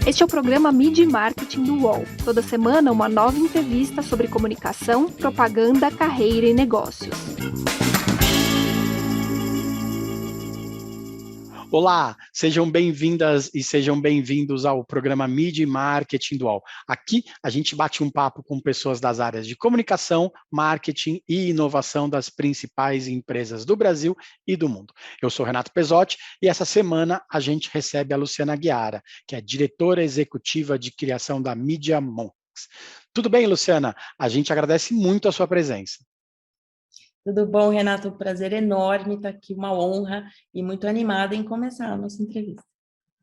Este é o programa Media Marketing do UOL. Toda semana, uma nova entrevista sobre comunicação, propaganda, carreira e negócios. Olá, sejam bem-vindas e sejam bem-vindos ao programa Media Marketing do UOL. Aqui a gente bate um papo com pessoas das áreas de comunicação, marketing e inovação das principais empresas do Brasil e do mundo. Eu sou Renato Pesotti e essa semana a gente recebe a Luciana Guiara, que é diretora executiva de criação da Media Monks. Tudo bem, Luciana? A gente agradece muito a sua presença. Tudo bom, Renato? Um prazer enorme estar aqui, uma honra e muito animada em começar a nossa entrevista.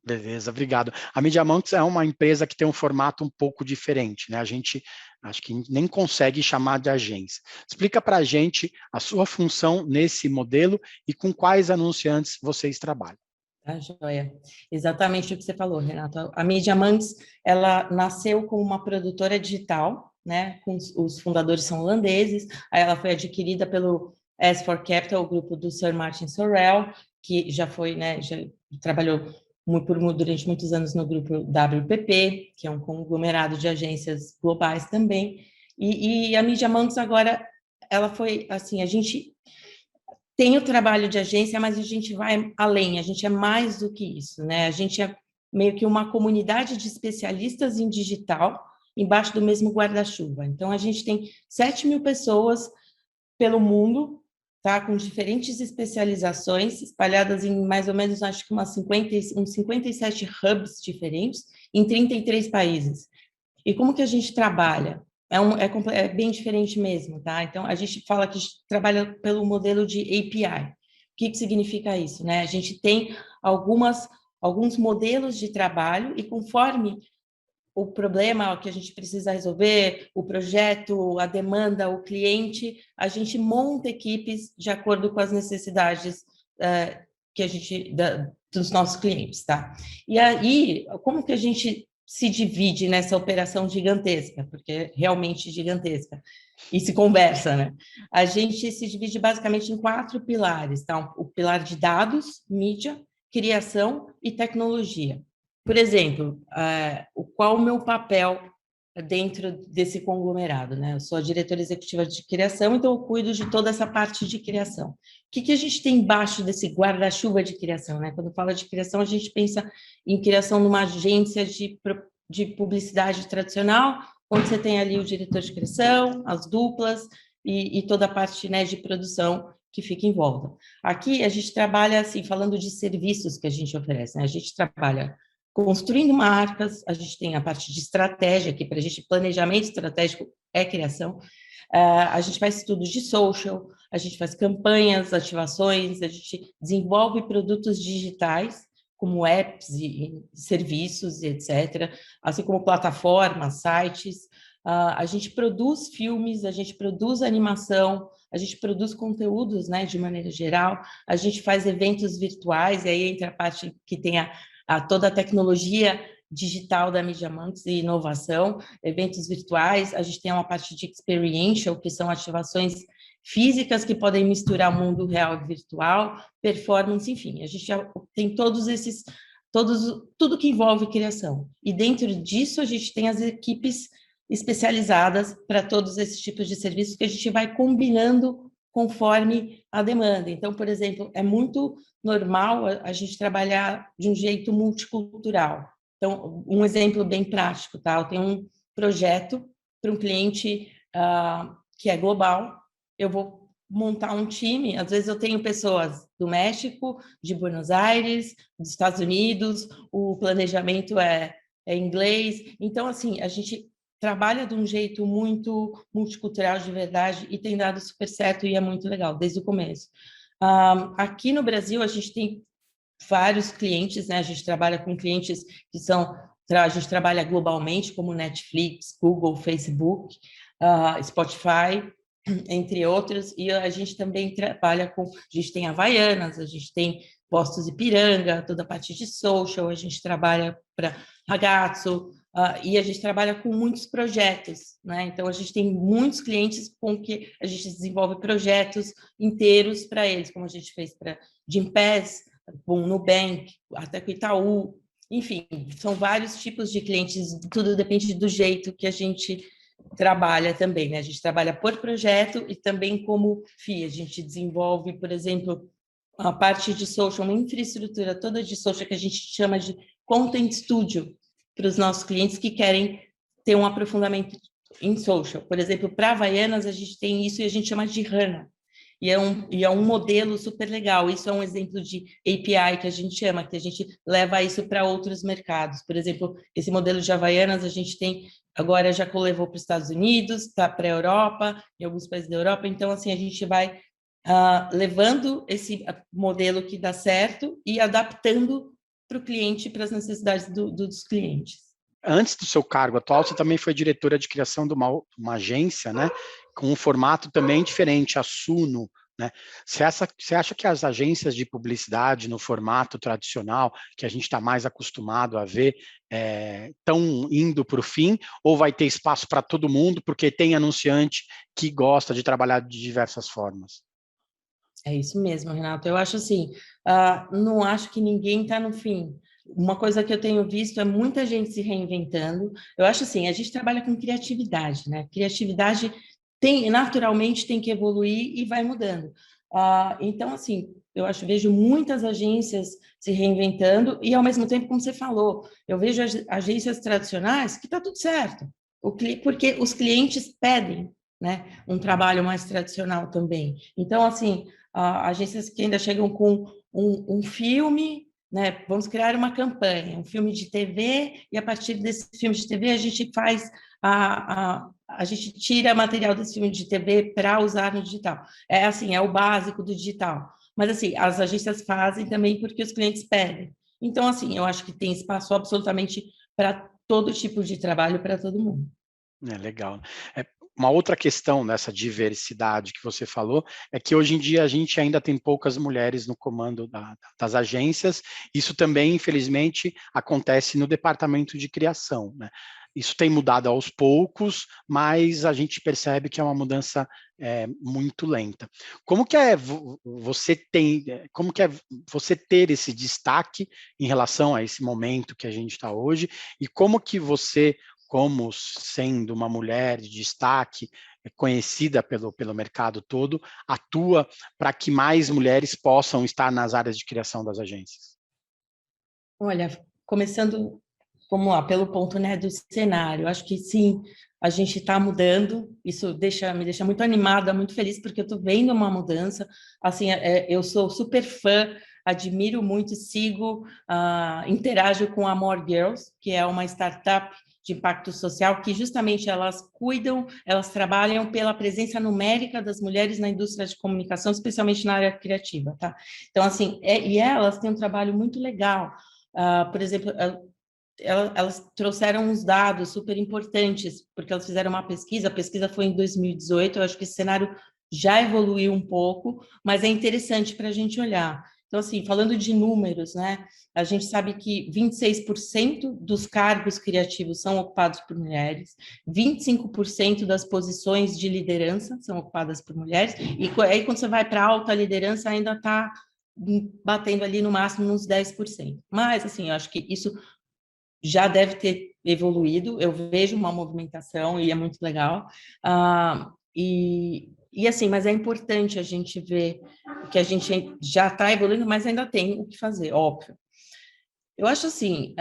Beleza, obrigado. A Media Monks é uma empresa que tem um formato um pouco diferente, né? A gente acho que nem consegue chamar de agência. Explica para a gente a sua função nesse modelo e com quais anunciantes vocês trabalham. Tá, joia. Exatamente o que você falou, Renato. A Media Monks, ela nasceu como uma produtora digital, né? Os fundadores são holandeses, aí ela foi adquirida pelo S4 Capital, o grupo do Sir Martin Sorrell, que já foi, né? Já trabalhou durante muitos anos no grupo WPP, que é um conglomerado de agências globais também. E a Media Monks agora, ela foi assim, a gente tem o trabalho de agência, mas a gente vai além, a gente é mais do que isso, né? A gente é meio que uma comunidade de especialistas em digital embaixo do mesmo guarda-chuva. Então, a gente tem 7.000 pessoas pelo mundo, tá? Com diferentes especializações, espalhadas em mais ou menos, acho que uns 57 hubs diferentes, em 33 países. E como que a gente trabalha? É bem diferente mesmo, tá? Então, a gente fala que trabalha pelo modelo de API. O que significa isso, né? A gente tem alguns modelos de trabalho e conforme o problema que a gente precisa resolver, o projeto, a demanda, o cliente, a gente monta equipes de acordo com as necessidades que a gente dos nossos clientes, tá? E aí, como que a gente se divide nessa operação gigantesca, porque é realmente gigantesca, e se conversa, né? A gente se divide basicamente em 4 pilares, tá? O pilar de dados, mídia, criação e tecnologia. Por exemplo, qual o meu papel dentro desse conglomerado, né? Eu sou a diretora executiva de criação, então eu cuido de toda essa parte de criação. O que a gente tem embaixo desse guarda-chuva de criação, né? Quando fala de criação, a gente pensa em criação numa agência de publicidade tradicional, onde você tem ali o diretor de criação, as duplas e toda a parte, né, de produção que fica em volta. Aqui a gente trabalha assim, falando de serviços que a gente oferece, né? A gente trabalha construindo marcas, a gente tem a parte de estratégia, que para a gente planejamento estratégico é criação, a gente faz estudos de social, a gente faz campanhas, ativações, a gente desenvolve produtos digitais, como apps e serviços, etc., assim como plataformas, sites, a gente produz filmes, a gente produz animação, a gente produz conteúdos, né, de maneira geral, a gente faz eventos virtuais, e aí entra a parte que tem toda a tecnologia digital da Media Monks e inovação, eventos virtuais, a gente tem uma parte de experiential, que são ativações físicas que podem misturar o mundo real e virtual, performance, enfim, a gente já tem tudo que envolve criação. E dentro disso a gente tem as equipes especializadas para todos esses tipos de serviços que a gente vai combinando conforme a demanda. Então, por exemplo, é muito normal a gente trabalhar de um jeito multicultural. Então, um exemplo bem prático, tá? Eu tenho um projeto para um cliente que é global, eu vou montar um time, às vezes eu tenho pessoas do México, de Buenos Aires, dos Estados Unidos, o planejamento é inglês, então, assim, a gente trabalha de um jeito muito multicultural de verdade e tem dado super certo e é muito legal, desde o começo. Aqui no Brasil, a gente tem vários clientes, né? A gente trabalha com clientes que a gente trabalha globalmente, como Netflix, Google, Facebook, Spotify, entre outros, e a gente também trabalha a gente tem Havaianas, a gente tem Postos Ipiranga, toda a parte de social, a gente trabalha para Ragazzo, e a gente trabalha com muitos projetos, né? Então, a gente tem muitos clientes com que a gente desenvolve projetos inteiros para eles, como a gente fez para Gympass, com o Nubank, até com o Itaú, enfim, são vários tipos de clientes, tudo depende do jeito que a gente trabalha também, né? A gente trabalha por projeto e também como FII. A gente desenvolve, por exemplo, a parte de social, uma infraestrutura toda de social que a gente chama de Content Studio para os nossos clientes que querem ter um aprofundamento em social. Por exemplo, para Havaianas, a gente tem isso e a gente chama de HANA. E é um modelo super legal. Isso é um exemplo de API que a gente chama, que a gente leva isso para outros mercados. Por exemplo, esse modelo de Havaianas a gente tem, agora já levou para os Estados Unidos, está para a Europa, em alguns países da Europa. Então, assim, a gente vai levando esse modelo que dá certo e adaptando para o cliente, para as necessidades dos clientes. Antes do seu cargo atual, você também foi diretora de criação de uma agência, né, com um formato também diferente, a Suno, né? Você acha que as agências de publicidade no formato tradicional, que a gente está mais acostumado a ver, estão indo para o fim, ou vai ter espaço para todo mundo, porque tem anunciante que gosta de trabalhar de diversas formas? É isso mesmo, Renato. Eu acho assim, não acho que ninguém está no fim. Uma coisa que eu tenho visto é muita gente se reinventando. Eu acho assim, a gente trabalha com criatividade, né? Criatividade naturalmente tem que evoluir e vai mudando. Então, assim, vejo muitas agências se reinventando e, ao mesmo tempo, como você falou, eu vejo agências tradicionais que está tudo certo, porque os clientes pedem, né, um trabalho mais tradicional também. Então, assim, agências que ainda chegam com um filme, né? Vamos criar uma campanha, um filme de TV, e a partir desse filme de TV a gente faz a gente tira material desse filme de TV para usar no digital. É assim, é o básico do digital. Mas assim, as agências fazem também porque os clientes pedem. Então, assim, eu acho que tem espaço absolutamente para todo tipo de trabalho, para todo mundo. Legal. Uma outra questão nessa diversidade que você falou é que hoje em dia a gente ainda tem poucas mulheres no comando das agências. Isso também, infelizmente, acontece no departamento de criação, né? Isso tem mudado aos poucos, mas a gente percebe que é uma mudança muito lenta. Como que é você ter esse destaque em relação a esse momento que a gente está hoje, e como que você, como sendo uma mulher de destaque, conhecida pelo mercado todo, atua para que mais mulheres possam estar nas áreas de criação das agências? Olha, começando, vamos lá, pelo ponto, né, do cenário. Acho que sim, a gente está mudando. Isso me deixa muito animada, muito feliz, porque eu estou vendo uma mudança. Assim, eu sou super fã, admiro muito, sigo, interajo com a More Girls, que é uma startup de impacto social, que justamente elas trabalham pela presença numérica das mulheres na indústria de comunicação, especialmente na área criativa, tá? Então, assim, e elas têm um trabalho muito legal. Por exemplo, elas trouxeram uns dados super importantes, porque elas fizeram uma pesquisa, a pesquisa foi em 2018, eu acho que esse cenário já evoluiu um pouco, mas é interessante para a gente olhar. Então, assim, falando de números, né, a gente sabe que 26% dos cargos criativos são ocupados por mulheres, 25% das posições de liderança são ocupadas por mulheres, e aí quando você vai para alta liderança ainda está batendo ali no máximo uns 10%. Mas, assim, eu acho que isso já deve ter evoluído, eu vejo uma movimentação e é muito legal. E assim, mas é importante a gente ver que a gente já está evoluindo, mas ainda tem o que fazer, óbvio. Eu acho assim,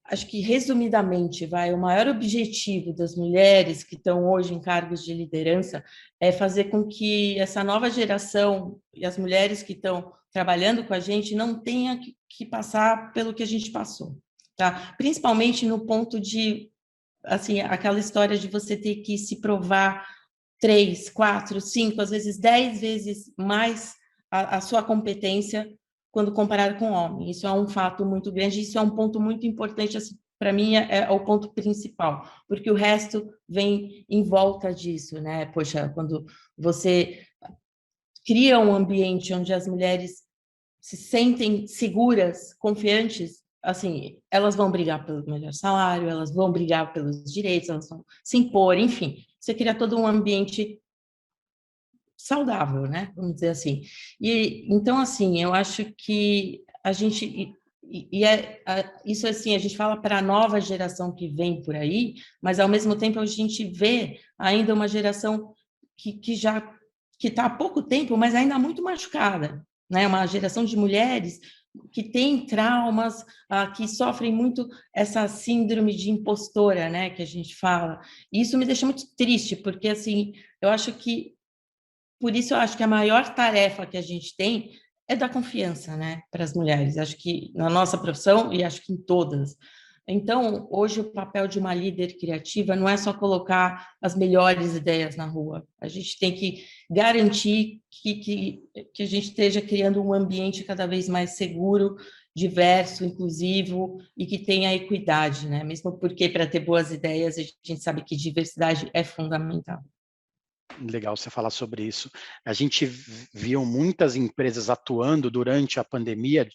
acho que resumidamente, o maior objetivo das mulheres que estão hoje em cargos de liderança é fazer com que essa nova geração e as mulheres que estão trabalhando com a gente não tenha que passar pelo que a gente passou, tá? Principalmente no ponto de, assim, aquela história de você ter que se provar 3, 4, 5, às vezes 10 vezes mais a sua competência quando comparado com o homem. Isso é um fato muito grande, isso é um ponto muito importante, assim, para mim é o ponto principal, porque o resto vem em volta disso, né? Poxa, quando você cria um ambiente onde as mulheres se sentem seguras, confiantes, assim, elas vão brigar pelo melhor salário, elas vão brigar pelos direitos, elas vão se impor, enfim, você cria todo um ambiente saudável, né? Vamos dizer assim. E então, assim, eu acho que a gente Isso, assim, a gente fala para a nova geração que vem por aí, mas, ao mesmo tempo, a gente vê ainda uma geração que está há pouco tempo, mas ainda muito machucada, né? Uma geração de mulheres que tem traumas, que sofrem muito essa síndrome de impostora, né? Que a gente fala. E isso me deixa muito triste, porque, assim, por isso eu acho que a maior tarefa que a gente tem é dar confiança, né, para as mulheres. Acho que na nossa profissão e acho que em todas. Então, hoje o papel de uma líder criativa não é só colocar as melhores ideias na rua. A gente tem que garantir que a gente esteja criando um ambiente cada vez mais seguro, diverso, inclusivo e que tenha equidade, né? Mesmo porque para ter boas ideias a gente sabe que diversidade é fundamental. Legal você falar sobre isso. A gente viu muitas empresas atuando durante a pandemia,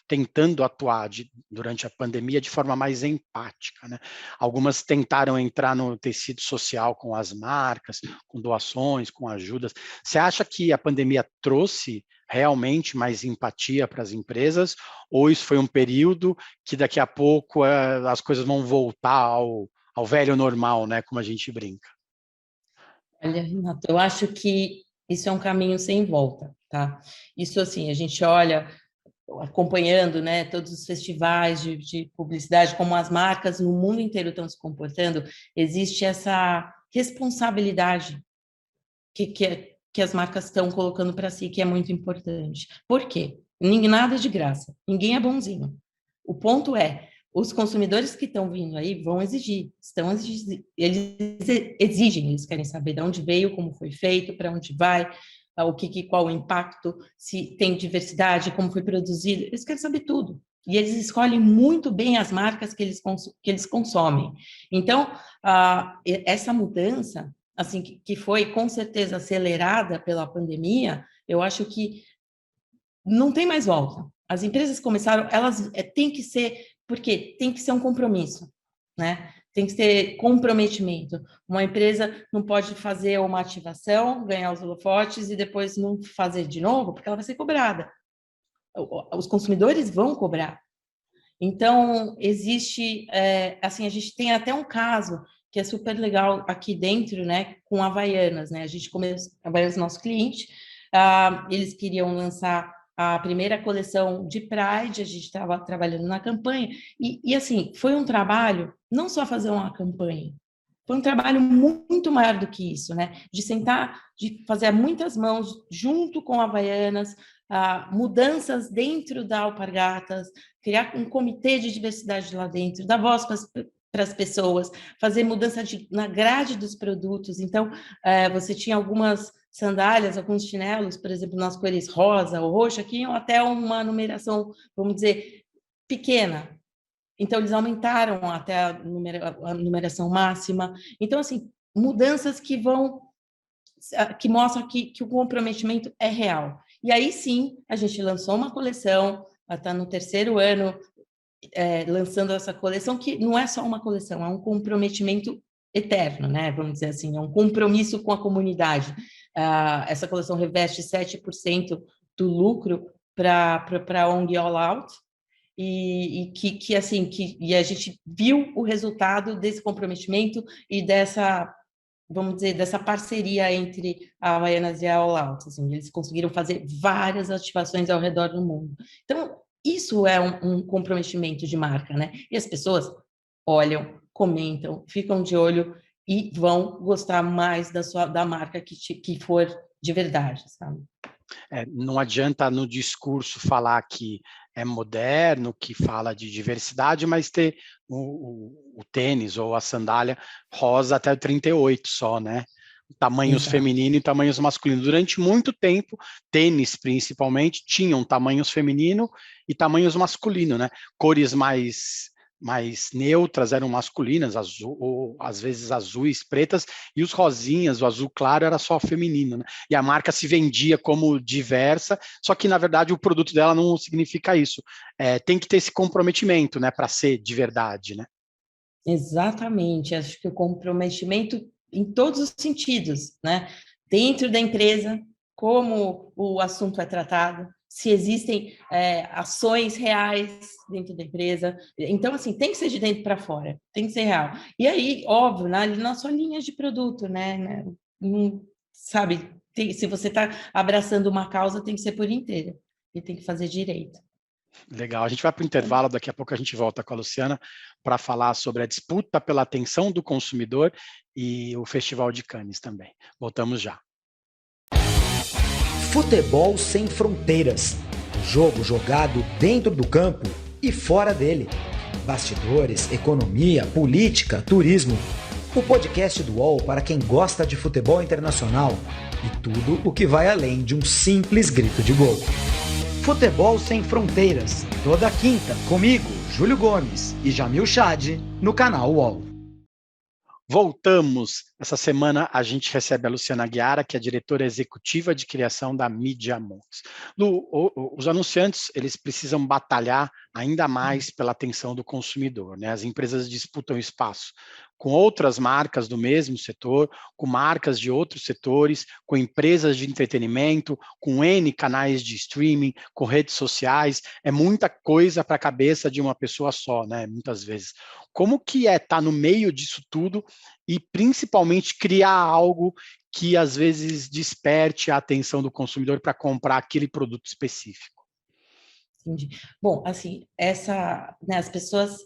tentando atuar durante a pandemia de forma mais empática, né? Algumas tentaram entrar no tecido social com as marcas, com doações, com ajudas. Você acha que a pandemia trouxe realmente mais empatia para as empresas, ou isso foi um período que daqui a pouco as coisas vão voltar ao velho normal, né? Como a gente brinca. Olha, Renato, eu acho que isso é um caminho sem volta, tá? Isso, assim, a gente olha, acompanhando, né, todos os festivais de publicidade, como as marcas no mundo inteiro estão se comportando, existe essa responsabilidade que as marcas estão colocando para si, que é muito importante. Por quê? Nada é de graça, ninguém é bonzinho. O ponto é, os consumidores que estão vindo aí vão exigir, eles exigem, eles querem saber de onde veio, como foi feito, para onde vai, qual o impacto, se tem diversidade, como foi produzido, eles querem saber tudo. E eles escolhem muito bem as marcas que eles consomem. Então, essa mudança, assim, que foi com certeza acelerada pela pandemia, eu acho que não tem mais volta. As empresas começaram, elas têm que ser, porque tem que ser um compromisso, né? Tem que ter comprometimento. Uma empresa não pode fazer uma ativação, ganhar os holofotes e depois não fazer de novo, porque ela vai ser cobrada. Os consumidores vão cobrar. Então, existe, assim, a gente tem até um caso que é super legal aqui dentro, né, com a Havaianas, né? A gente começou, a Havaianas, nosso cliente, eles queriam lançar a primeira coleção de Pride, a gente estava trabalhando na campanha, e assim, foi um trabalho, não só fazer uma campanha, foi um trabalho muito maior do que isso, né? De sentar, de fazer muitas mãos junto com a Havaianas, mudanças dentro da Alpargatas, criar um comitê de diversidade lá dentro, dar voz para as pessoas, fazer mudança na grade dos produtos. Então, você tinha algumas sandálias, alguns chinelos, por exemplo, nas cores rosa ou roxa, que iam até uma numeração, vamos dizer, pequena. Então, eles aumentaram até a numeração máxima. Então, assim, mudanças que mostram que o comprometimento é real. E aí, sim, a gente lançou uma coleção, está no 3º ano, lançando essa coleção, que não é só uma coleção, é um comprometimento eterno, né? Vamos dizer assim, é um compromisso com a comunidade. Essa coleção reveste 7% do lucro para a ONG All Out, e a gente viu o resultado desse comprometimento e dessa, vamos dizer, dessa parceria entre a Havaianas e a All Out. Assim, eles conseguiram fazer várias ativações ao redor do mundo. Então, isso é um comprometimento de marca, né? E as pessoas olham, comentam, ficam de olho e vão gostar mais da marca que for de verdade, sabe? Não adianta no discurso falar que é moderno, que fala de diversidade, mas ter o tênis ou a sandália rosa até 38 só, né? Tamanhos feminino e tamanhos masculino. Durante muito tempo, tênis principalmente, tinham tamanhos feminino e tamanhos masculino, né? Cores mais neutras eram masculinas, azul, ou às vezes azuis, pretas, e os rosinhas, o azul claro era só feminino, né? E a marca se vendia como diversa, só que na verdade o produto dela não significa isso. Tem que ter esse comprometimento, né, para ser de verdade, né? Exatamente, acho que o comprometimento em todos os sentidos, né? Dentro da empresa, como o assunto é tratado, se existem ações reais dentro da empresa. Então, assim, tem que ser de dentro para fora, tem que ser real. E aí, óbvio, na sua linha de produto, né? Sabe, se você está abraçando uma causa, tem que ser por inteira e tem que fazer direito. Legal, a gente vai para o intervalo, daqui a pouco a gente volta com a Luciana para falar sobre a disputa pela atenção do consumidor e o Festival de Cannes também. Voltamos já. Futebol sem fronteiras. Jogo jogado dentro do campo e fora dele. Bastidores, economia, política, turismo. O podcast do UOL para quem gosta de futebol internacional e tudo o que vai além de um simples grito de gol. Futebol Sem Fronteiras, toda quinta, comigo, Júlio Gomes e Jamil Chad, no canal UOL. Voltamos. Essa semana a gente recebe a Luciana Guiara, que é diretora executiva de criação da Media Monks. Lu, os anunciantes, eles precisam batalhar ainda mais pela atenção do consumidor, né? As empresas disputam espaço com outras marcas do mesmo setor, com marcas de outros setores, com empresas de entretenimento, com N canais de streaming, com redes sociais. É muita coisa para a cabeça de uma pessoa só, né? Muitas vezes. Como que é estar no meio disso tudo e principalmente criar algo que às vezes desperte a atenção do consumidor para comprar aquele produto específico? Entendi. Bom, assim, as pessoas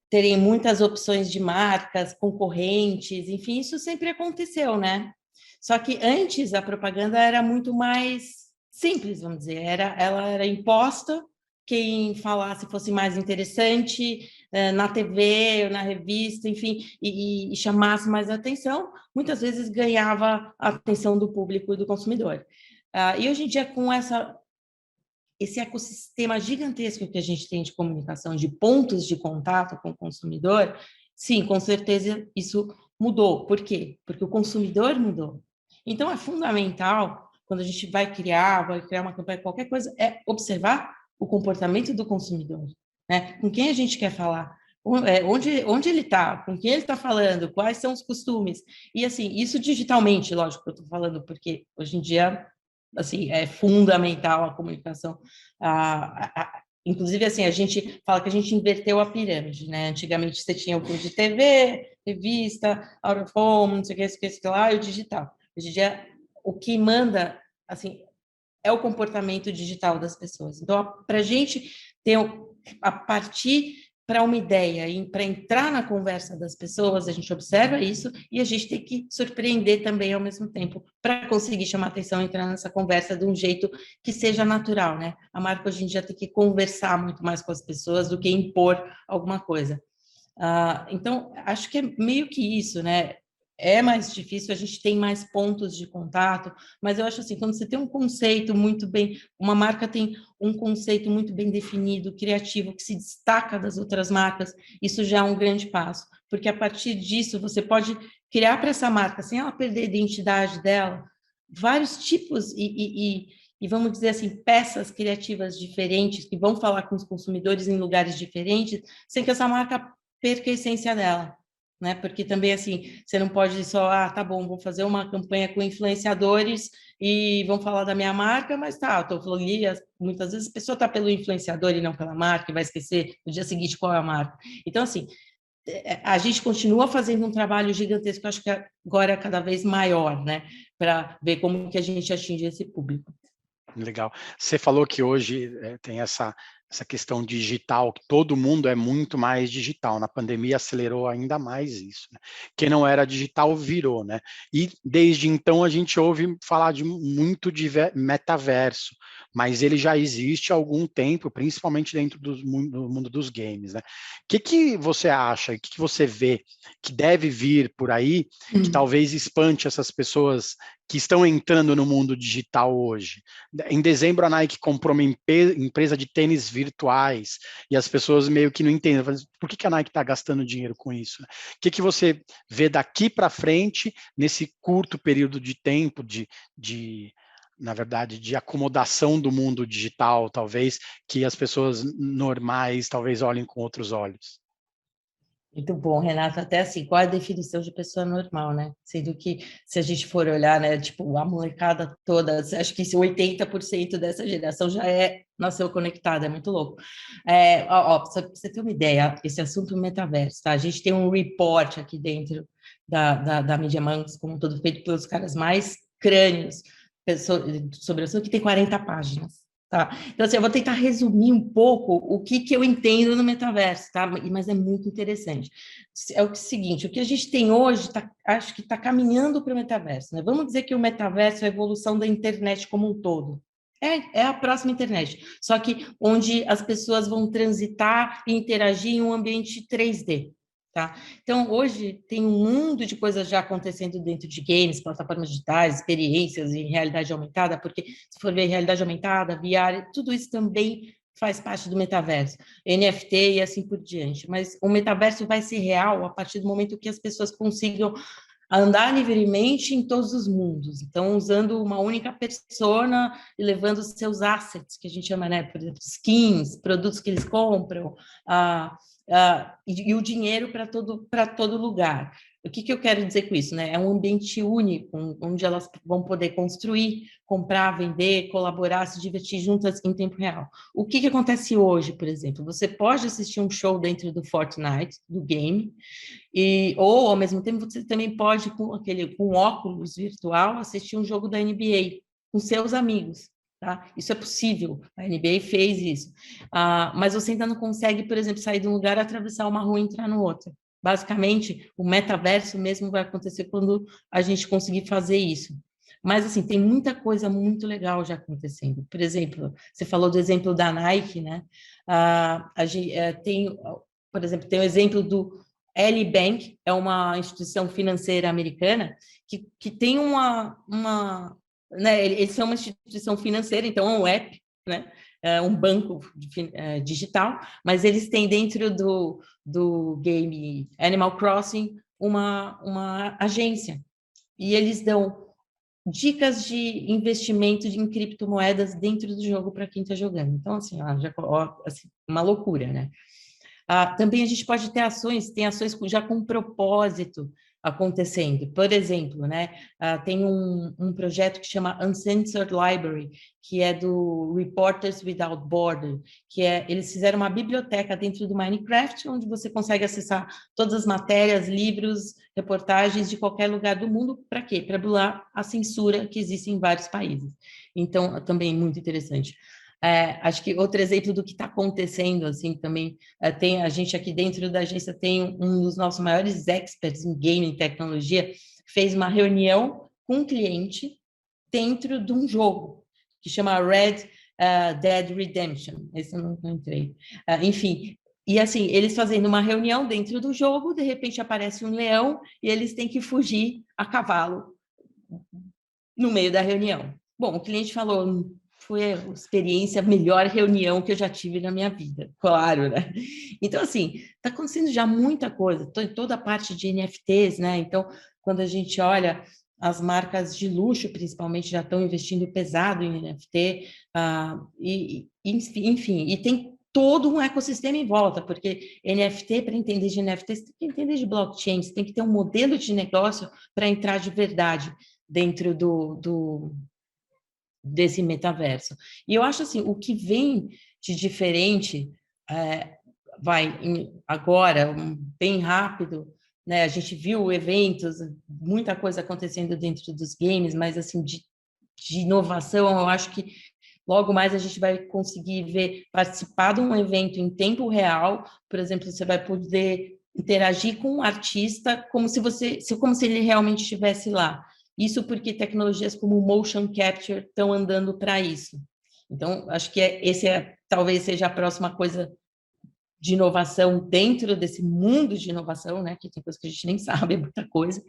terem muitas opções de marcas, concorrentes, enfim, isso sempre aconteceu, né? Só que antes a propaganda era muito mais simples, vamos dizer, ela era imposta, quem falasse fosse mais interessante na TV ou na revista, enfim, e chamasse mais atenção, muitas vezes ganhava a atenção do público e do consumidor. E hoje em dia, com esse ecossistema gigantesco que a gente tem de comunicação, de pontos de contato com o consumidor, sim, com certeza isso mudou. Por quê? Porque o consumidor mudou. Então, é fundamental, quando a gente vai criar uma campanha, qualquer coisa, é observar o comportamento do consumidor, né? Com quem a gente quer falar, onde ele está, com quem ele está falando, quais são os costumes. E, assim, isso digitalmente, lógico que eu estou falando, porque hoje em dia assim, é fundamental a comunicação. Inclusive, assim, a gente fala que a gente inverteu a pirâmide, né? Antigamente você tinha o curso de TV, revista, out of home, não sei o que lá, e o digital. Hoje em dia, o que manda, assim, é o comportamento digital das pessoas. Então, para a gente ter, a partir para uma ideia e para entrar na conversa das pessoas, a gente observa isso e a gente tem que surpreender também ao mesmo tempo para conseguir chamar atenção e entrar nessa conversa de um jeito que seja natural, né? A marca hoje em dia tem que conversar muito mais com as pessoas do que impor alguma coisa. Então, acho que é meio que isso, né? É mais difícil, a gente tem mais pontos de contato, mas eu acho assim, quando você tem um conceito muito bem, uma marca tem um conceito muito bem definido, criativo, que se destaca das outras marcas, isso já é um grande passo, porque a partir disso você pode criar para essa marca, sem ela perder a identidade dela, vários tipos e vamos dizer assim, peças criativas diferentes que vão falar com os consumidores em lugares diferentes, sem que essa marca perca a essência dela. Né? Porque também, assim, você não pode só, tá bom, vou fazer uma campanha com influenciadores e vão falar da minha marca, mas tá, eu tô falando ali, muitas vezes a pessoa tá pelo influenciador e não pela marca, e vai esquecer no dia seguinte qual é a marca. Então, assim, a gente continua fazendo um trabalho gigantesco, acho que agora é cada vez maior, né? Para ver como que a gente atinge esse público. Legal. Você falou que hoje tem essa questão digital, que todo mundo é muito mais digital. Na pandemia acelerou ainda mais isso, né? Quem não era digital virou, né? E desde então a gente ouve falar muito de metaverso, mas ele já existe há algum tempo, principalmente dentro do mundo dos games, né? O que você acha, o que você vê que deve vir por aí, que talvez espante essas pessoas que estão entrando no mundo digital hoje? Em dezembro, a Nike comprou uma empresa de tênis virtuais e as pessoas meio que não entendem. Por que a Nike está gastando dinheiro com isso? O que você vê daqui para frente, nesse curto período de tempo, na verdade, de acomodação do mundo digital, talvez, que as pessoas normais talvez olhem com outros olhos? Muito bom, Renato. Até assim, qual é a definição de pessoa normal, né? Sendo que, se a gente for olhar, né, tipo, a molecada toda, acho que 80% dessa geração já nasceu conectada, é muito louco. Só para você ter uma ideia, esse assunto do metaverso, tá? A gente tem um report aqui dentro da Media Monks, como todo feito pelos caras mais crânios sobre o assunto, que tem 40 páginas. Tá? Então, assim, eu vou tentar resumir um pouco o que eu entendo no metaverso, tá? Mas é muito interessante. É o seguinte, o que a gente tem hoje, acho que está caminhando para o metaverso, né? Vamos dizer que o metaverso é a evolução da internet como um todo. É a próxima internet, só que onde as pessoas vão transitar e interagir em um ambiente 3D. Tá? Então, hoje tem um mundo de coisas já acontecendo dentro de games, plataformas digitais, experiências em realidade aumentada, porque se for ver realidade aumentada, VR, tudo isso também faz parte do metaverso, NFT e assim por diante. Mas o metaverso vai ser real a partir do momento que as pessoas consigam andar livremente em todos os mundos. Então, usando uma única persona e levando os seus assets, que a gente chama, né, por exemplo, skins, produtos que eles compram, e o dinheiro para todo lugar. O que eu quero dizer com isso? Né? É um ambiente único, onde elas vão poder construir, comprar, vender, colaborar, se divertir juntas em tempo real. O que acontece hoje, por exemplo? Você pode assistir um show dentro do Fortnite, do game, ou, ao mesmo tempo, você também pode, com óculos virtual, assistir um jogo da NBA com seus amigos. Tá? Isso é possível, a NBA fez isso. Mas você ainda não consegue, por exemplo, sair de um lugar, atravessar uma rua e entrar no outro. Basicamente, o metaverso mesmo vai acontecer quando a gente conseguir fazer isso. Mas, assim, tem muita coisa muito legal já acontecendo. Por exemplo, você falou do exemplo da Nike, né? Por exemplo, tem o exemplo do Ally Bank, é uma instituição financeira americana que tem né, eles são uma instituição financeira, então é um app, né? É um banco digital, mas eles têm dentro do game Animal Crossing uma agência, e eles dão dicas de investimento em criptomoedas dentro do jogo para quem está jogando. Então, assim, assim, uma loucura, né? Também a gente pode ter tem ações já com propósito acontecendo. Por exemplo, né, tem um projeto que chama Uncensored Library, que é do Reporters Without Borders, eles fizeram uma biblioteca dentro do Minecraft, onde você consegue acessar todas as matérias, livros, reportagens de qualquer lugar do mundo. Para quê? Para burlar a censura que existe em vários países. Então, também muito interessante. Acho que outro exemplo do que está acontecendo, assim, também, tem a gente aqui dentro da agência tem um dos nossos maiores experts em game e tecnologia, fez uma reunião com um cliente dentro de um jogo, que chama Red Dead Redemption, esse eu não entrei. Enfim, e assim, eles fazendo uma reunião dentro do jogo, de repente aparece um leão e eles têm que fugir a cavalo no meio da reunião. Bom, o cliente falou: foi a experiência, a melhor reunião que eu já tive na minha vida, claro, né? Então, assim, está acontecendo já muita coisa, toda a parte de NFTs, né? Então, quando a gente olha, as marcas de luxo, principalmente, já estão investindo pesado em NFT, enfim, e tem todo um ecossistema em volta, porque NFT, para entender de NFT, você tem que entender de blockchain, você tem que ter um modelo de negócio para entrar de verdade dentro desse metaverso. E eu acho assim, o que vem de diferente agora, bem rápido, né? A gente viu eventos, muita coisa acontecendo dentro dos games, mas assim, de inovação, eu acho que logo mais a gente vai conseguir participar de um evento em tempo real. Por exemplo, você vai poder interagir com um artista como se ele realmente estivesse lá. Isso porque tecnologias como o motion capture estão andando para isso. Então, acho que talvez seja a próxima coisa de inovação dentro desse mundo de inovação, né? Que tem coisa que a gente nem sabe, é muita coisa,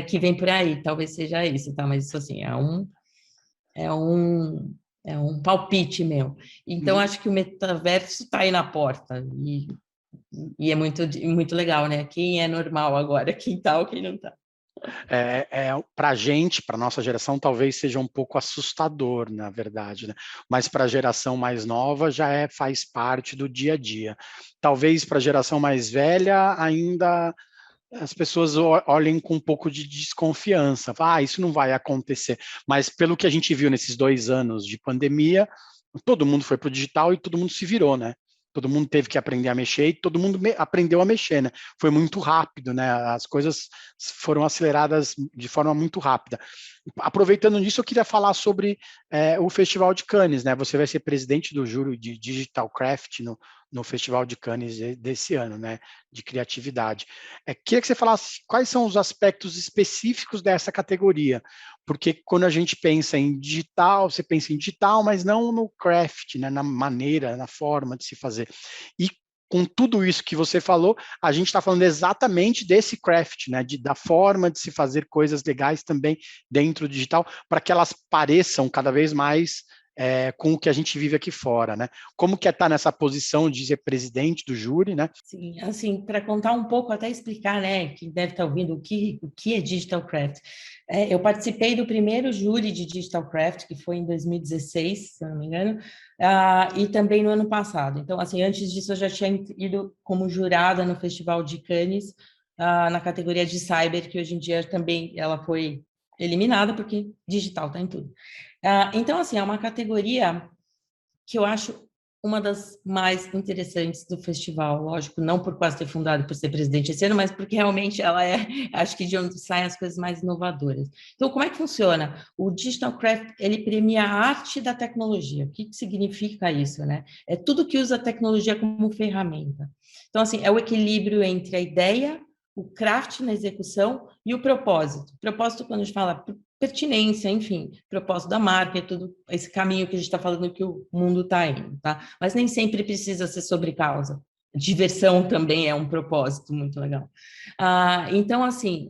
que vem por aí. Talvez seja isso, tá? Mas isso, assim, é um palpite meu. Então, acho que o metaverso está aí na porta. E é muito, muito legal, né? Quem é normal agora, quem está ou quem não está. Para a gente, para a nossa geração, talvez seja um pouco assustador, na verdade, né? Mas para a geração mais nova já faz parte do dia a dia. Talvez para a geração mais velha ainda as pessoas olhem com um pouco de desconfiança. Isso não vai acontecer. Mas pelo que a gente viu nesses 2 anos de pandemia, todo mundo foi para o digital e todo mundo se virou, né? Todo mundo teve que aprender a mexer e todo mundo aprendeu a mexer, né? Foi muito rápido, né? As coisas foram aceleradas de forma muito rápida. Aproveitando disso, eu queria falar sobre o Festival de Cannes, né? Você vai ser presidente do júri de Digital Craft no Festival de Cannes desse ano, né? De criatividade. Queria que você falasse quais são os aspectos específicos dessa categoria, porque quando a gente pensa em digital, você pensa em digital, mas não no craft, né? Na maneira, na forma de se fazer. E com tudo isso que você falou, a gente está falando exatamente desse craft, né? Da forma de se fazer coisas legais também dentro do digital, para que elas pareçam cada vez mais com o que a gente vive aqui fora, né? Como que é estar nessa posição de ser presidente do júri, né? Sim, assim, para contar um pouco, até explicar, né, quem deve estar ouvindo o que é Digital Craft. Eu participei do primeiro júri de Digital Craft, que foi em 2016, se eu não me engano, e também no ano passado. Então, assim, antes disso eu já tinha ido como jurada no Festival de Cannes, na categoria de Cyber, que hoje em dia também ela foi eliminada, porque digital está em tudo. Então, assim, é uma categoria que eu acho uma das mais interessantes do festival, lógico, não por quase ter fundado, por ser presidente esse ano, mas porque realmente ela acho que de onde saem as coisas mais inovadoras. Então, como é que funciona? O Digital Craft, ele premia a arte da tecnologia. O que significa isso, né? É tudo que usa a tecnologia como ferramenta. Então, assim, é o equilíbrio entre a ideia, o craft na execução e o propósito. Propósito, quando a gente fala pertinência, enfim, propósito da marca, todo esse caminho que a gente está falando que o mundo está indo, tá? Mas nem sempre precisa ser sobre causa. Diversão também é um propósito muito legal. Então, assim,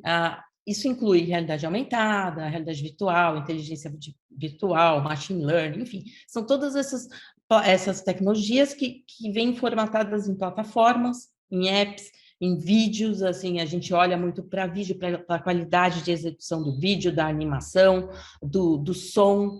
isso inclui realidade aumentada, realidade virtual, inteligência virtual, machine learning, enfim, são todas essas tecnologias que vêm formatadas em plataformas, em apps, em vídeos, assim, a gente olha muito para vídeo, para a qualidade de execução do vídeo, da animação, do som,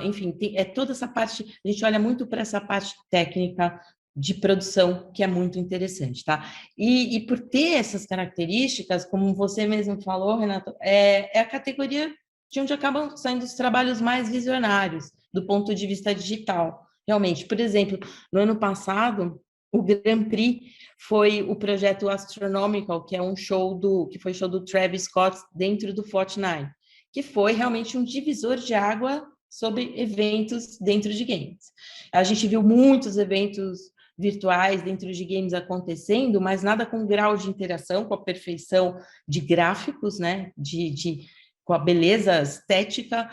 enfim, toda essa parte, a gente olha muito para essa parte técnica de produção, que é muito interessante, tá? E por ter essas características, como você mesmo falou, Renato, é a categoria de onde acabam saindo os trabalhos mais visionários, do ponto de vista digital. Realmente, por exemplo, no ano passado, o Grand Prix foi o projeto Astronomical, que é que foi show do Travis Scott dentro do Fortnite, que foi realmente um divisor de água sobre eventos dentro de games. A gente viu muitos eventos virtuais dentro de games acontecendo, mas nada com grau de interação, com a perfeição de gráficos, né? Com a beleza estética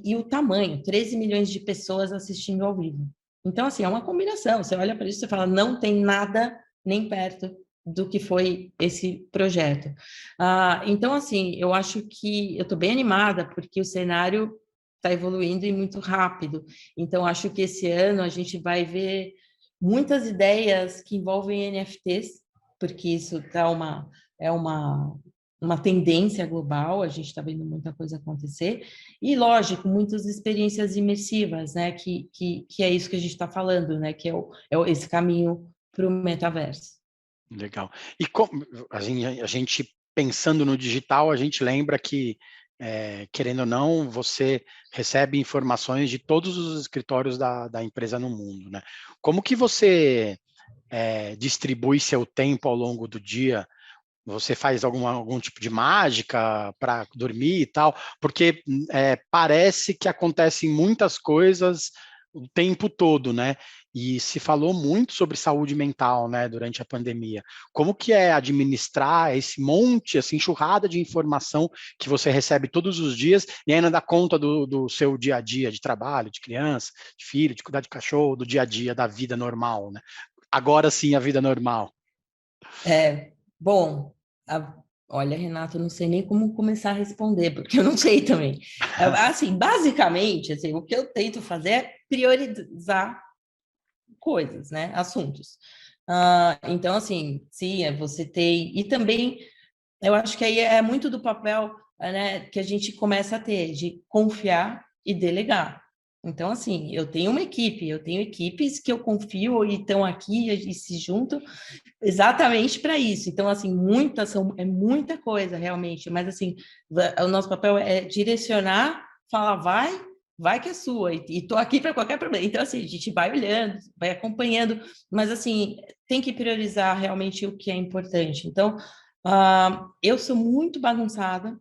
e o tamanho, 13 milhões de pessoas assistindo ao vivo. Então, assim, é uma combinação. Você olha para isso e fala, não tem nada nem perto do que foi esse projeto. Então, assim, eu acho que eu estou bem animada, porque o cenário está evoluindo e muito rápido. Então, acho que esse ano a gente vai ver muitas ideias que envolvem NFTs, porque isso é uma tendência global, a gente está vendo muita coisa acontecer, e, lógico, muitas experiências imersivas, né, que é isso que a gente está falando, né, que é esse caminho para o metaverso. Legal. E como a gente pensando no digital, a gente lembra que, querendo ou não, você recebe informações de todos os escritórios da empresa no mundo, né? Como que você distribui seu tempo ao longo do dia? Você faz algum tipo de mágica para dormir e tal? Porque parece que acontecem muitas coisas o tempo todo, né? E se falou muito sobre saúde mental, né, durante a pandemia. Como que é administrar esse monte, essa enxurrada de informação que você recebe todos os dias e ainda dá conta do seu dia a dia de trabalho, de criança, de filho, de cuidar de cachorro, do dia a dia, da vida normal, né? Agora sim, a vida normal. Bom, olha, Renato, eu não sei nem como começar a responder, porque eu não sei também. Assim, basicamente, assim, o que eu tento fazer é priorizar coisas, né, assuntos. Então, assim, sim, você tem... E também eu acho que aí é muito do papel, né, que a gente começa a ter, de confiar e delegar. Então, assim, eu tenho equipes que eu confio e estão aqui e se juntam exatamente para isso. Então, assim, é muita coisa realmente, mas assim, o nosso papel é direcionar, falar, vai que é sua, e estou aqui para qualquer problema. Então, assim, a gente vai olhando, vai acompanhando, mas assim, tem que priorizar realmente o que é importante. Então, eu sou muito bagunçada,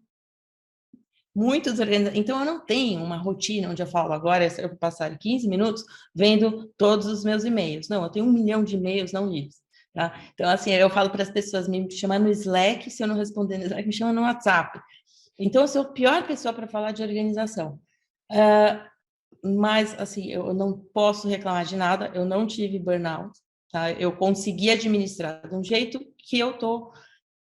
muito desorganizada, então eu não tenho uma rotina onde eu falo, agora eu vou passar 15 minutos vendo todos os meus e-mails. Não, eu tenho 1 milhão de e-mails não lidos. Tá? Então, assim, eu falo para as pessoas, me chamar no Slack, se eu não responder no Slack, me chama no WhatsApp. Então, eu sou a pior pessoa para falar de organização. Mas, assim, eu não posso reclamar de nada, eu não tive burnout, tá? Eu consegui administrar de um jeito que eu tô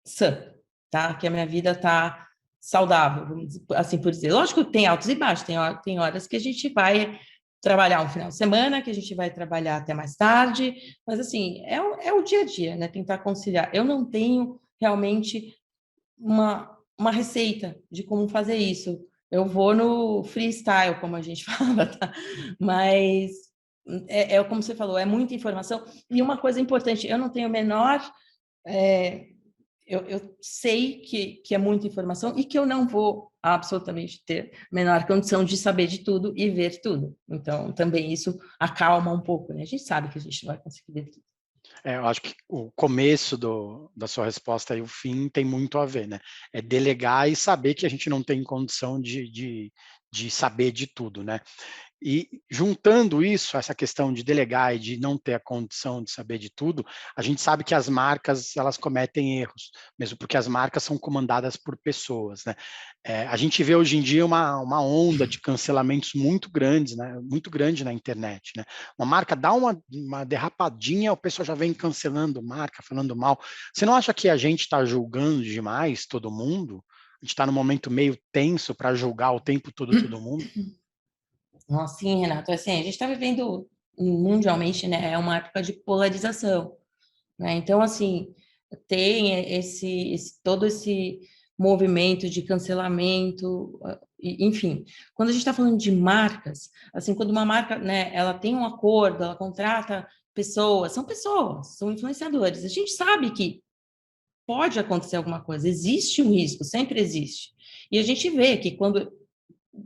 sã, tá? Que a minha vida tá saudável, assim por dizer. Lógico que tem altos e baixos, tem horas que a gente vai trabalhar um final de semana, que a gente vai trabalhar até mais tarde, mas assim, é o dia a dia, né? Tentar conciliar. Eu não tenho realmente uma receita de como fazer isso. Eu vou no freestyle, como a gente fala, tá? Mas como você falou, é muita informação. E uma coisa importante, eu não tenho o menor... eu sei que é muita informação e que eu não vou absolutamente ter a menor condição de saber de tudo e ver tudo. Então, também isso acalma um pouco, né? A gente sabe que a gente não vai conseguir ver tudo. Eu acho que o começo da sua resposta e o fim tem muito a ver, né? É delegar e saber que a gente não tem condição de saber de tudo, né? E juntando isso, essa questão de delegar e de não ter a condição de saber de tudo, a gente sabe que as marcas, elas cometem erros, mesmo porque as marcas são comandadas por pessoas, né? A gente vê hoje em dia uma onda de cancelamentos muito grandes, né? Muito grande na internet, né? Uma marca dá uma derrapadinha, o pessoal já vem cancelando marca, falando mal. Você não acha que a gente está julgando demais todo mundo? A gente está num momento meio tenso para julgar o tempo todo mundo? Nossa, sim, Renato. Assim, a gente está vivendo mundialmente, né? É uma época de polarização, né? Então, assim, tem todo esse movimento de cancelamento, enfim. Quando a gente está falando de marcas, assim, quando uma marca, né, ela tem um acordo, ela contrata pessoas, são influenciadores. A gente sabe que pode acontecer alguma coisa, existe um risco, sempre existe. E a gente vê que quando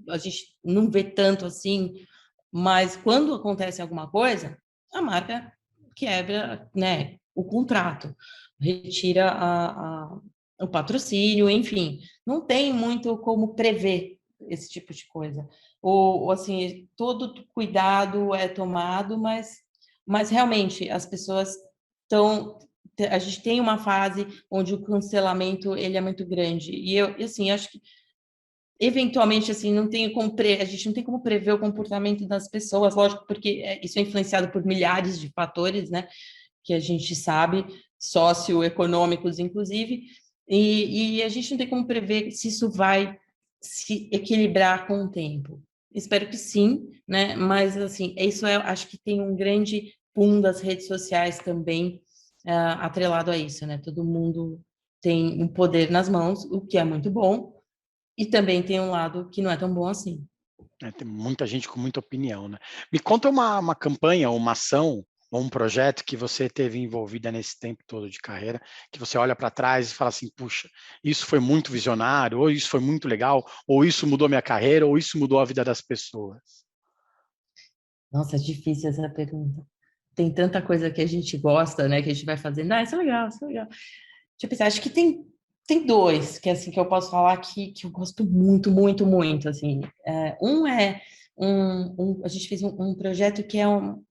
a gente não vê tanto assim, mas quando acontece alguma coisa, a marca quebra, né, o contrato, retira o patrocínio, enfim, não tem muito como prever esse tipo de coisa. Ou assim, todo cuidado é tomado, mas realmente as pessoas estão... A gente tem uma fase onde o cancelamento ele é muito grande. E eu, assim, acho que eventualmente, assim, a gente não tem como prever o comportamento das pessoas, lógico, porque isso é influenciado por milhares de fatores, né, que a gente sabe, socioeconômicos, inclusive, e a gente não tem como prever se isso vai se equilibrar com o tempo. Espero que sim, né, mas, assim, acho que tem um grande boom das redes sociais também, atrelado a isso, né, todo mundo tem um poder nas mãos, o que é muito bom, e também tem um lado que não é tão bom assim. Tem muita gente com muita opinião, né? Me conta uma campanha, uma ação ou um projeto que você teve envolvida nesse tempo todo de carreira, que você olha para trás e fala assim, puxa, isso foi muito visionário, ou isso foi muito legal, ou isso mudou minha carreira, ou isso mudou a vida das pessoas. Nossa, é difícil essa pergunta. Tem tanta coisa que a gente gosta, né, que a gente vai fazendo. Isso é legal, isso é legal. Deixa eu pensar, acho que tem dois que assim que eu posso falar que eu gosto muito, muito, muito, assim. A gente fez um projeto que é um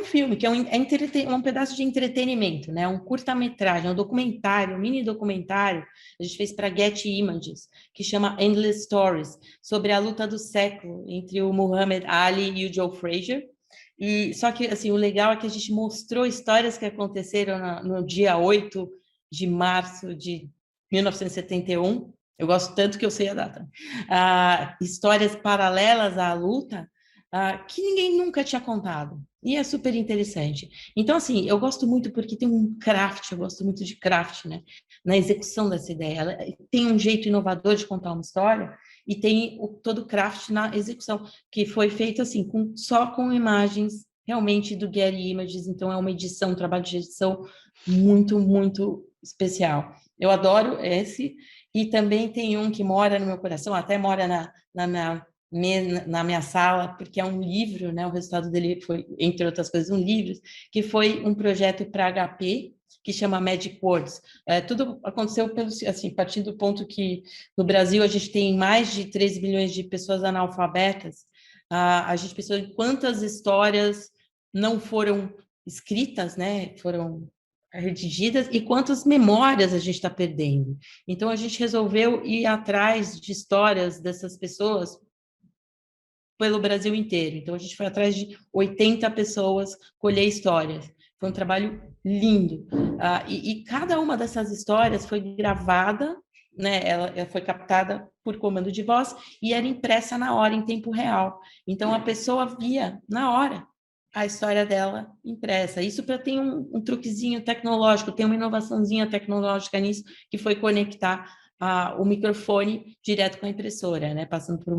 filme, que um pedaço de entretenimento, né? Um curta-metragem, um documentário, um mini documentário, a gente fez para Get Images, que chama Endless Stories, sobre a luta do século entre o Muhammad Ali e o Joe Frazier. E só que assim, o legal é que a gente mostrou histórias que aconteceram no dia 8 de março de 1971. Eu gosto tanto que eu sei a data. Histórias paralelas à luta, que ninguém nunca tinha contado. E é super interessante. Então, assim, eu gosto muito porque tem um craft, eu gosto muito de craft, né? Na execução dessa ideia. Ela tem um jeito inovador de contar uma história e tem todo o craft na execução, que foi feito, assim, só com imagens realmente do Getty Images. Então, é uma edição, um trabalho de edição muito, muito especial. Eu adoro esse. E também tem um que mora no meu coração, até mora na minha sala, porque é um livro, né? O resultado dele foi, entre outras coisas, um livro, que foi um projeto para HP, que chama Magic Words. Tudo aconteceu assim, partindo do ponto que no Brasil a gente tem mais de 13 milhões de pessoas analfabetas. A gente pensou em quantas histórias não foram escritas, né? Foram redigidas e quantas memórias a gente está perdendo. Então, a gente resolveu ir atrás de histórias dessas pessoas pelo Brasil inteiro. Então, a gente foi atrás de 80 pessoas colher histórias. Foi um trabalho lindo. E cada uma dessas histórias foi gravada, né? Ela foi captada por comando de voz e era impressa na hora, em tempo real. Então, a pessoa via na hora a história dela impressa. Isso para ter um truquezinho tecnológico, tem uma inovaçãozinha tecnológica nisso, que foi conectar o microfone direto com a impressora, né? Passando por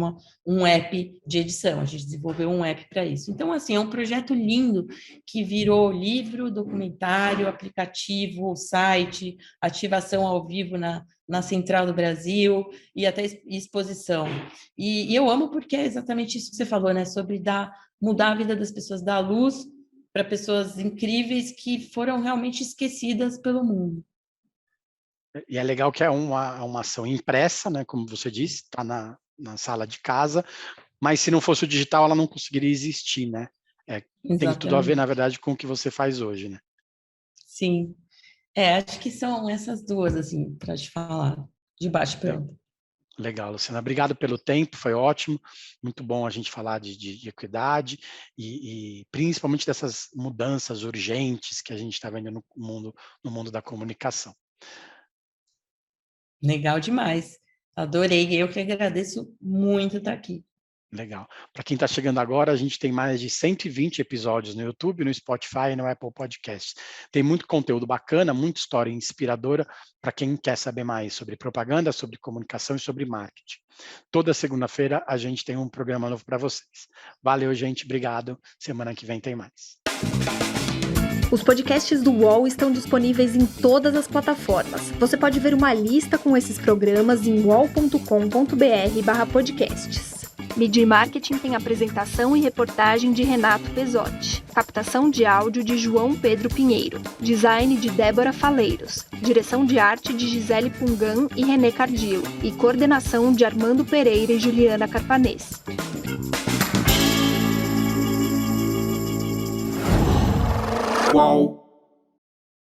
um app de edição. A gente desenvolveu um app para isso. Então, assim, é um projeto lindo que virou livro, documentário, aplicativo, site, ativação ao vivo na Central do Brasil e até exposição. E eu amo porque é exatamente isso que você falou, né? Sobre mudar a vida das pessoas, dar luz para pessoas incríveis que foram realmente esquecidas pelo mundo. E é legal que é uma ação impressa, né, como você disse, está na sala de casa, mas se não fosse o digital, ela não conseguiria existir, né? Tem tudo a ver, na verdade, com o que você faz hoje, né? Sim. Acho que são essas duas, assim, para te falar, de bate-pronto. Legal, Luciana. Obrigado pelo tempo, foi ótimo. Muito bom a gente falar de equidade e principalmente dessas mudanças urgentes que a gente está vendo no mundo da comunicação. Legal demais. Adorei. Eu que agradeço muito estar aqui. Legal. Para quem está chegando agora, a gente tem mais de 120 episódios no YouTube, no Spotify e no Apple Podcasts. Tem muito conteúdo bacana, muita história inspiradora para quem quer saber mais sobre propaganda, sobre comunicação e sobre marketing. Toda segunda-feira a gente tem um programa novo para vocês. Valeu, gente. Obrigado. Semana que vem tem mais. Os podcasts do UOL estão disponíveis em todas as plataformas. Você pode ver uma lista com esses programas em uol.com.br/podcasts. Media e Marketing tem apresentação e reportagem de Renato Pesotti. Captação de áudio de João Pedro Pinheiro. Design de Débora Faleiros. Direção de arte de Gisele Pungan e René Cardillo. E coordenação de Armando Pereira e Juliana Carpanês. UOL.